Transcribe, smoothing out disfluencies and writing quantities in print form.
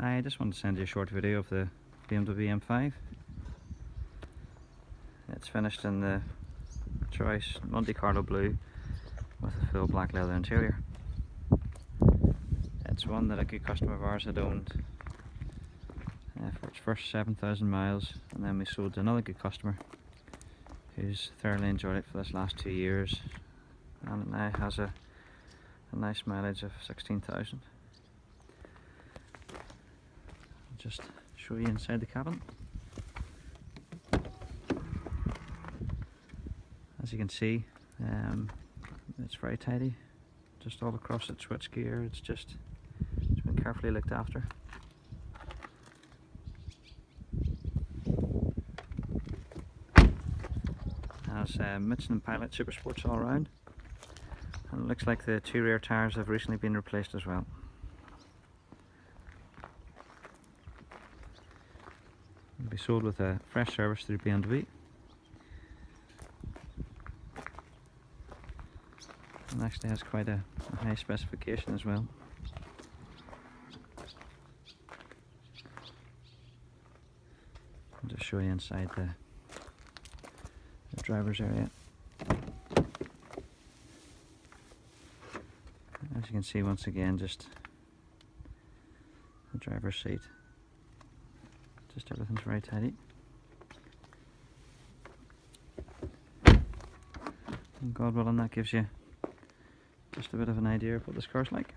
Hi, I just wanted to send you a short video of the BMW M5. It's finished in the choice Monte Carlo blue with a full black leather interior. It's one that a good customer of ours had owned for its first 7,000 miles, and then we sold to another good customer who's thoroughly enjoyed it for this last 2 years, and it now has a nice mileage of 16,000. Just show you inside the cabin. As you can see, it's very tidy, just all across its switchgear. It's been carefully looked after. Has Michelin Pilot Super Sports all around, and it looks like the 2 rear tyres have recently been replaced as well. It'll be sold with a fresh service through BMW. And actually has quite a high specification as well. I'll just show you inside the driver's area. As you can see, once again, just the driver's seat. Just everything's very tidy. And God willing, that gives you just a bit of an idea of what this car's like.